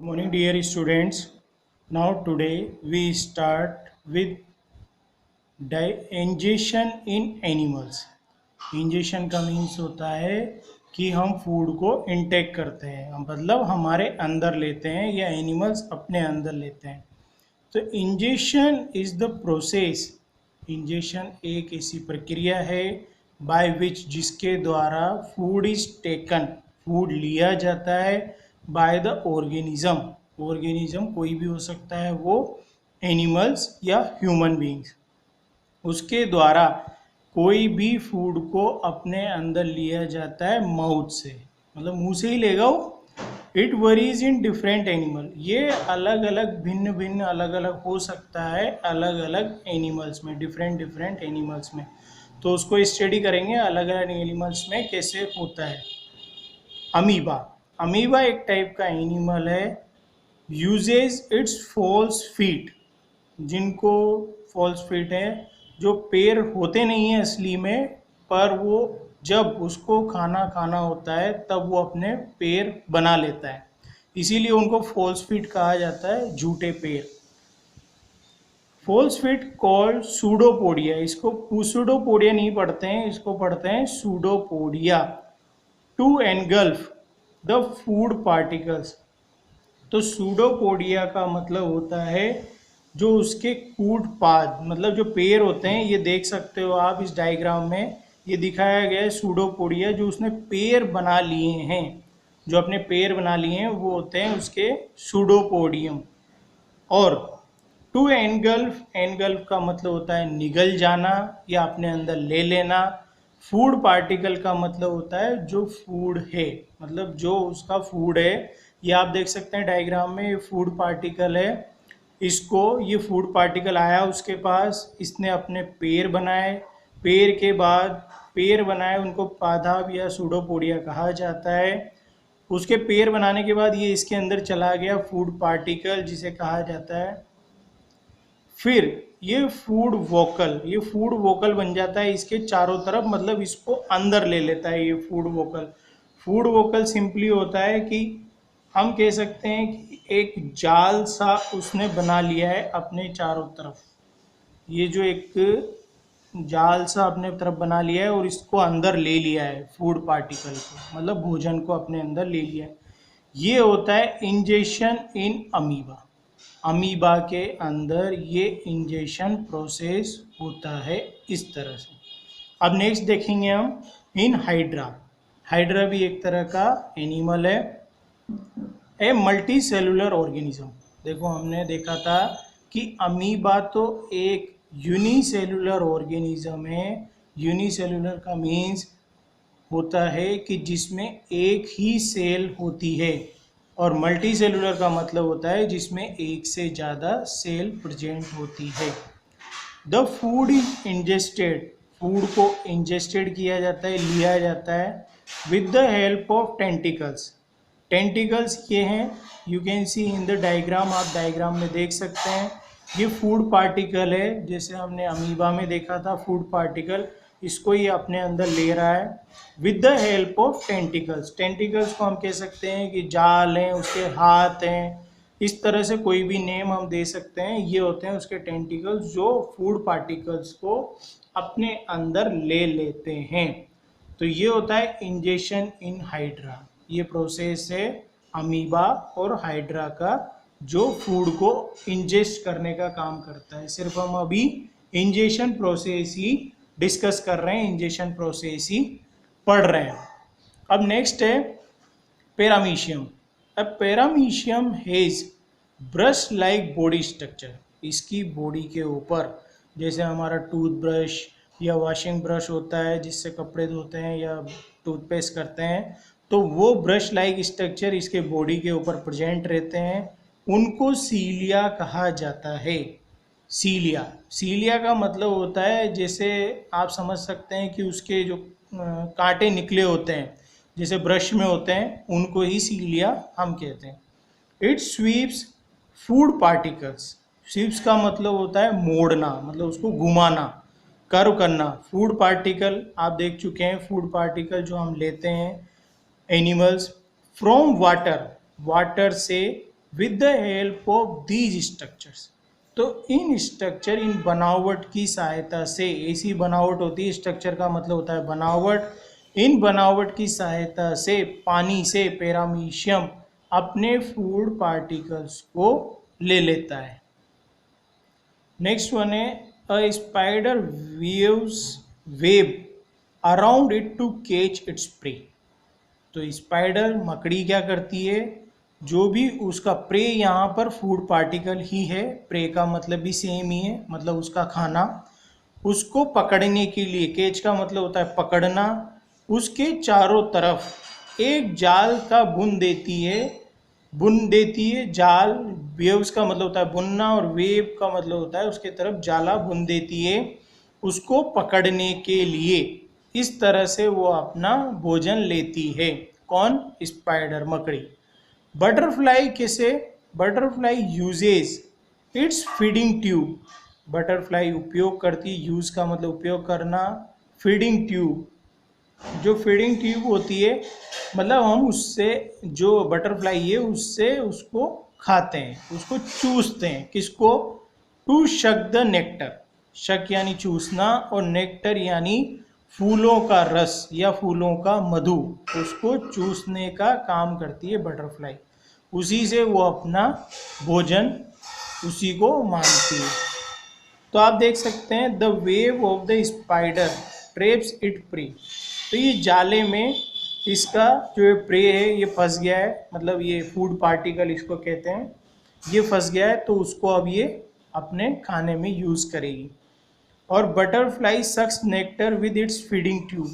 Morning, dear students. Now, today we start with ingestion in animals. Ingestion का means होता है कि हम फूड को इनटेक करते हैं, मतलब हमारे अंदर लेते हैं या एनिमल्स अपने अंदर लेते हैं। तो ingestion is the process. Ingestion एक ऐसी प्रक्रिया है बाय विच, जिसके द्वारा फूड इज टेकन, फूड लिया जाता है बाय द ऑर्गेनिज्म। ऑर्गेनिज्म कोई भी हो सकता है, वो एनिमल्स या ह्यूमन बींग्स, उसके द्वारा कोई भी फूड को अपने अंदर लिया जाता है माउथ से, मतलब मुंह से ही लेगा वो। It worries in different animal, ये अलग अलग भिन्न भिन्न अलग अलग हो सकता है अलग अलग एनिमल्स में, डिफरेंट डिफरेंट एनिमल्स में। तो उसको स्टडी करेंगे अलग अलग एनिमल्स में कैसे होता है। अमीबा, अमीबा एक टाइप का एनिमल है, यूजेज इट्स फॉल्स फीट, जिनको फॉल्स फीट है, जो पैर होते नहीं हैं असली में, पर वो जब उसको खाना खाना होता है तब वो अपने पैर बना लेता है, इसीलिए उनको फॉल्स फीट कहा जाता है, झूठे पैर। फॉल्स फीट कॉल्ड सूडोपोडिया, इसको सूडोपोडिया नहीं पढ़ते हैं, इसको पढ़ते हैं pseudopodia. To engulf the food particles, तो सूडोपोडिया का मतलब होता है जो उसके कूट पाद, मतलब जो पैर होते हैं, ये देख सकते हो आप इस डायग्राम में, ये दिखाया गया है सूडोपोडिया, जो उसने पैर बना लिए हैं, जो अपने पैर बना लिए हैं वो होते हैं उसके सूडोपोडियम। और टू एनगल्फ, एनगल्फ का मतलब होता है निगल जाना या अपने अंदर ले लेना। फूड पार्टिकल का मतलब होता है जो फूड है, मतलब जो उसका फूड है। ये आप देख सकते हैं डायग्राम में, ये फूड पार्टिकल है, इसको, ये फूड पार्टिकल आया उसके पास, इसने अपने पैर बनाए, पैर के बाद पैर बनाए उनको पादाप या सूडोपोडिया कहा जाता है। उसके पैर बनाने के बाद ये इसके अंदर चला गया फूड पार्टिकल, जिसे कहा जाता है, फिर ये फूड वोकल, ये फूड वोकल बन जाता है इसके चारों तरफ, मतलब इसको अंदर ले लेता है ये food vocal. Food vocal simply होता है कि हम कह सकते हैं कि एक जाल सा उसने बना लिया है अपने चारों तरफ, ये जो एक जाल सा अपने तरफ बना लिया है और इसको अंदर ले लिया है फूड पार्टिकल को, मतलब भोजन को अपने अंदर ले लिया है। ये होता है इंजेशन इन अमीबा। अमीबा के अंदर ये इंजेशन प्रोसेस होता है इस तरह से। अब नेक्स्ट देखेंगे हम इन हाइड्रा। हाइड्रा भी एक तरह का एनिमल है, ए मल्टी सेलुलर ऑर्गेनिज्म। देखो हमने देखा था कि अमीबा तो एक यूनिसेलुलर ऑर्गेनिज्म है। यूनिसेलुलर का मीन्स होता है कि जिसमें एक ही सेल होती है, और मल्टी सेलुलर का मतलब होता है जिसमें एक से ज़्यादा सेल प्रेजेंट होती है। The food is ingested, food को इंजेस्टेड किया जाता है, लिया जाता है with the help of tentacles. Tentacles ये हैं, you can see in the diagram, आप डायग्राम में देख सकते हैं, ये फूड पार्टिकल है, जैसे हमने अमीबा में देखा था फूड पार्टिकल, इसको ये अपने अंदर ले रहा है with the help of tentacles. Tentacles को हम कह सकते हैं कि जाल हैं, उसके हाथ हैं, इस तरह से कोई भी नेम हम दे सकते हैं, ये होते हैं उसके टेंटिकल्स जो फूड पार्टिकल्स को अपने अंदर ले लेते हैं। तो ये होता है इंजेशन इन हाइड्रा, ये प्रोसेस है अमीबा और हाइड्रा का, जो फूड को इंजेस्ट करने का काम करता है। सिर्फ हम अभी इंजेशन प्रोसेस ही डिस्कस कर रहे हैं, इंजेशन प्रोसेस ही पढ़ रहे हैं। अब नेक्स्ट है पैरामीशियम। अब paramecium has brush like body structure, इसकी बॉडी के ऊपर जैसे हमारा टूथब्रश या वॉशिंग ब्रश होता है जिससे कपड़े धोते हैं या टूथपेस्ट करते हैं, तो वो ब्रश लाइक स्ट्रक्चर इसके बॉडी के ऊपर प्रेजेंट रहते हैं, उनको सीलिया कहा जाता है। सीलिया, सीलिया का मतलब होता है, जैसे आप समझ सकते हैं कि उसके जो कांटे निकले होते हैं जैसे ब्रश में होते हैं, उनको ही सीलिया हम कहते हैं। It sweeps food particles, sweeps का मतलब होता है मोड़ना, मतलब उसको घुमाना, कर्व करना। फूड पार्टिकल आप देख चुके हैं, फूड पार्टिकल जो हम लेते हैं एनिमल्स फ्रॉम वाटर, वाटर से with the help of these structures. तो इन स्ट्रक्चर, इन बनावट की सहायता से, ऐसी बनावट होती है, स्ट्रक्चर का मतलब होता है बनावट, इन बनावट की सहायता से पानी से पैरामीशियम अपने फूड पार्टिकल्स को ले लेता है। नेक्स्ट वन है a spider weaves web around it to catch its prey. तो स्पाइडर, मकड़ी क्या करती है, जो भी उसका प्रे, यहाँ पर फूड पार्टिकल ही है, प्रे का मतलब भी सेम ही है, मतलब उसका खाना, उसको पकड़ने के लिए, कैच का मतलब होता है पकड़ना, उसके चारों तरफ एक जाल का बुन देती है जाल। वेव्स का मतलब होता है बुनना, और वेव का मतलब होता है उसके तरफ जाला बुन देती है उसको पकड़ने के लिए। इस तरह से वो अपना भोजन लेती है। कौन? स्पाइडर, मकड़ी। बटरफ्लाई कैसे? Butterfly usage it's feeding tube. Butterfly उपयोग करती, यूज का मतलब उपयोग करना, फीडिंग ट्यूब, जो फीडिंग ट्यूब होती है, मतलब हम उससे, जो बटरफ्लाई है उससे उसको खाते हैं, उसको चूसते हैं। किसको? टू शक द नेक्टर। शक यानी चूसना, और नेक्टर यानी फूलों का रस या फूलों का मधु, उसको चूसने का काम करती है बटरफ्लाई। उसी से वो अपना भोजन, उसी को मांगती है। तो आप देख सकते हैं the web of the spider traps it prey. तो ये जाले में इसका जो प्रे है ये फंस गया है, मतलब ये फूड पार्टिकल इसको कहते हैं, ये फंस गया है, तो उसको अब ये अपने खाने में यूज़ करेगी। और butterfly sucks nectar with its feeding tube.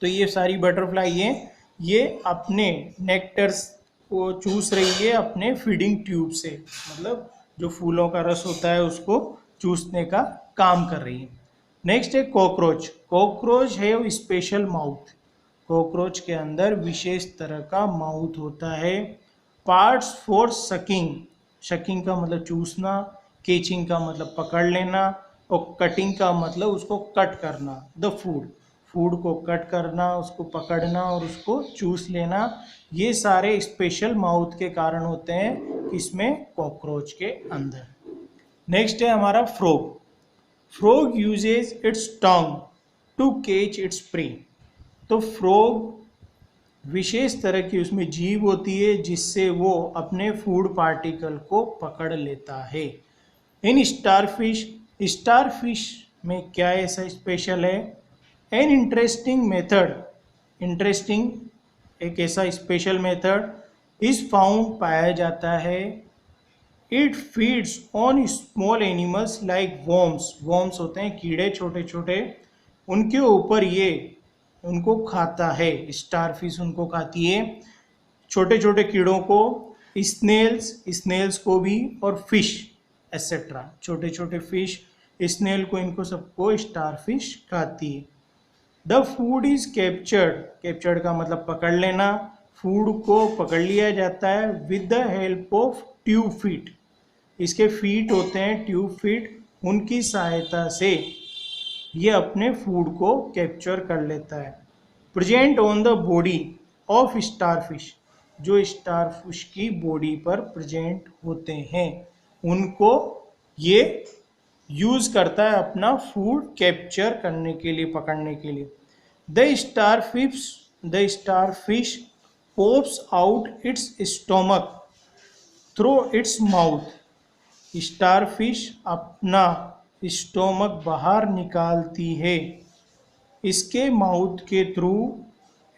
तो ये सारी बटरफ्लाई हैं, ये अपने नेक्टर्स को चूस रही है अपने फीडिंग ट्यूब से, मतलब जो फूलों का रस होता है उसको चूसने का काम कर रही है। नेक्स्ट है कॉकरोच। कॉकरोच है स्पेशल माउथ। कॉकरोच के अंदर विशेष तरह का माउथ होता है। Parts for sucking. शकिंग का मतलब चूसना, केचिंग का मतलब पकड़ लेना, और कटिंग का मतलब उसको कट करना। द फूड को कट करना, उसको पकड़ना और उसको चूस लेना, ये सारे स्पेशल माउथ के कारण होते हैं इसमें, कॉकरोच के अंदर। नेक्स्ट है हमारा frog. Frog uses its tongue to catch its prey. तो फ्रॉग विशेष तरह की उसमें जीभ होती है जिससे वो अपने फूड पार्टिकल को पकड़ लेता है। इन स्टारफिश, स्टारफिश में क्या ऐसा स्पेशल है? एन इंटरेस्टिंग मेथड, इंटरेस्टिंग एक ऐसा स्पेशल मेथड इज फाउंड, पाया जाता है। It feeds on small animals like worms. Worms होते हैं कीड़े छोटे छोटे, उनके ऊपर ये उनको खाता है। स्टारफिश उनको खाती है, छोटे छोटे कीड़ों को, स्नेल्स को भी, और फिश एसेट्रा, छोटे छोटे फिश, स्नेल को, इनको सबको स्टारफिश खाती है। The food is captured. Captured का मतलब पकड़ लेना, फूड को पकड़ लिया जाता है with the help of tube feet. इसके फीट होते हैं ट्यूब फीट, उनकी सहायता से ये अपने फूड को कैप्चर कर लेता है। Present on the body of starfish, जो स्टारफिश की बॉडी पर प्रेजेंट होते हैं उनको ये यूज करता है अपना फूड कैप्चर करने के लिए, पकड़ने के लिए। The starfish pops out it's stomach through its mouth. Starfish अपना स्टोमक बाहर निकालती है इसके माउथ के थ्रू।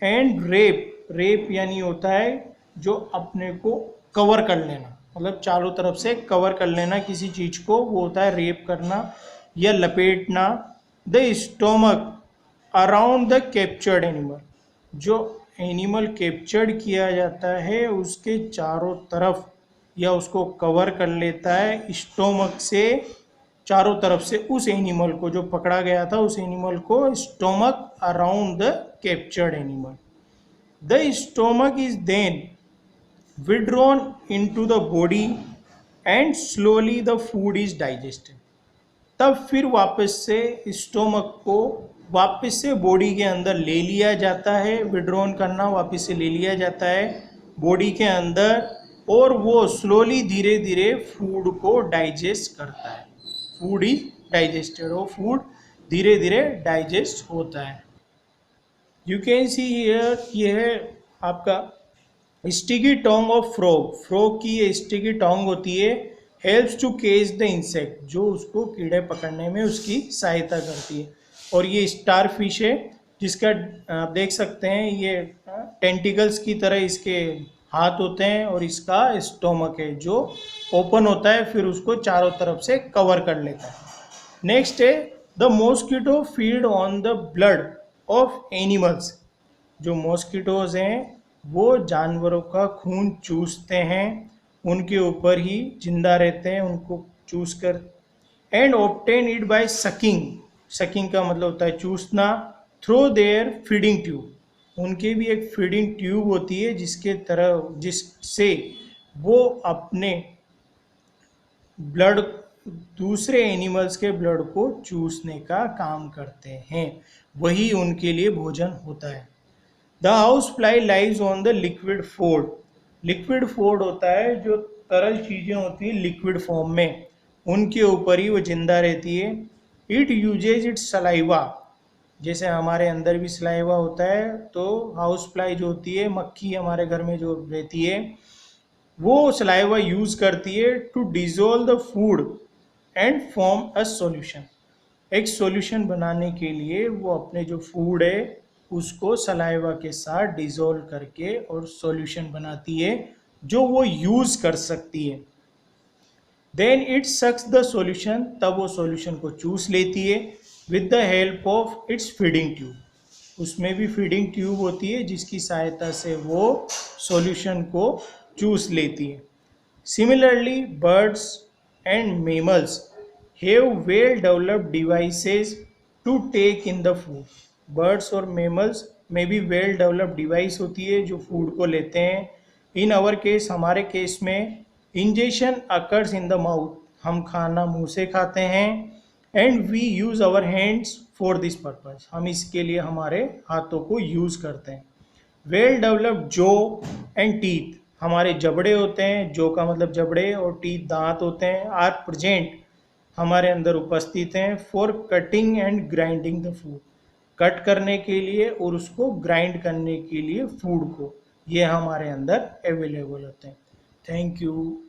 एंड रेप यानी होता है जो अपने को कवर कर लेना, मतलब चारों तरफ से कवर कर लेना किसी चीज को, वो होता है रेप करना या लपेटना। The stomach around the captured animal, जो एनिमल कैप्चर्ड किया जाता है उसके चारों तरफ या उसको कवर कर लेता है स्टोमक से, चारों तरफ से उस एनिमल को जो पकड़ा गया था, उस एनिमल को, stomach around the captured animal. The stomach is then withdrawn into the body and slowly the food is digested। तब फिर वापस से स्टोमक को वापस से बॉडी के अंदर ले लिया जाता है। विड्रॉन करना, वापस से ले लिया जाता है बॉडी के अंदर, और वो स्लोली धीरे धीरे फूड को डाइजेस्ट करता है। फूड इज डाइजेस्टेड, और फूड धीरे धीरे डाइजेस्ट होता है। यू कैन सी हियर, ये है आपका sticky tongue of frog. Frog की ये स्टिकी टोंग होती है, helps to catch the insect, जो उसको कीड़े पकड़ने में उसकी सहायता करती है। और ये स्टार फिश है, जिसका आप देख सकते हैं ये टेंटिकल्स की तरह इसके हाथ होते हैं, और इसका स्टोमक है जो ओपन होता है, फिर उसको चारों तरफ से कवर कर लेता है। नेक्स्ट है the mosquito feed on the blood of animals. जो मॉस्किटोज हैं वो जानवरों का खून चूसते हैं, उनके ऊपर ही जिंदा रहते हैं, उनको चूस कर। And obtain it by sucking, sucking का मतलब होता है चूसना, थ्रू देयर फीडिंग ट्यूब। उनके भी एक फीडिंग ट्यूब होती है जिसके तरह, जिससे वो अपने ब्लड, दूसरे एनिमल्स के ब्लड को चूसने का काम करते हैं, वही उनके लिए भोजन होता है। The house fly lives on the liquid food. Liquid food होता है जो तरल चीज़ें होती हैं लिक्विड फॉर्म में, उनके ऊपर ही वो जिंदा रहती है। इट यूजेज इट्स सलाइवा, जैसे हमारे अंदर भी सलाइवा होता है, तो हाउस फ्लाई जो होती है, मक्खी हमारे घर में जो रहती है, वो सलाइवा यूज करती है to dissolve the food and form a solution. एक सॉल्यूशन बनाने के लिए वो अपने जो फूड है उसको सलाइवा के साथ डिजोल्व करके और सॉल्यूशन बनाती है जो वो यूज कर सकती है। Then it sucks the solution, तब वो सॉल्यूशन को चूस लेती है with the help of its feeding tube. उसमें भी फीडिंग ट्यूब होती है जिसकी सहायता से वो सॉल्यूशन को चूस लेती है। Similarly birds and mammals have well developed devices to take in the food. Birds और मेमल्स में भी वेल डेवलप्ड डिवाइस होती है जो फूड को लेते हैं। इन आवर केस, हमारे केस में ingestion occurs in the mouth, हम खाना मुंह से खाते हैं। And we use our hands for this purpose, हम इसके लिए हमारे हाथों को यूज़ करते हैं। Well developed jaws and teeth, हमारे जबड़े होते हैं, जो का मतलब जबड़े, और टीथ दांत होते हैं, आर प्रेजेंट, हमारे अंदर उपस्थित हैं for cutting and grinding the food, cut करने के लिए और उसको ग्राइंड करने के लिए फूड को, ये हमारे अंदर अवेलेबल होते हैं। Thank you.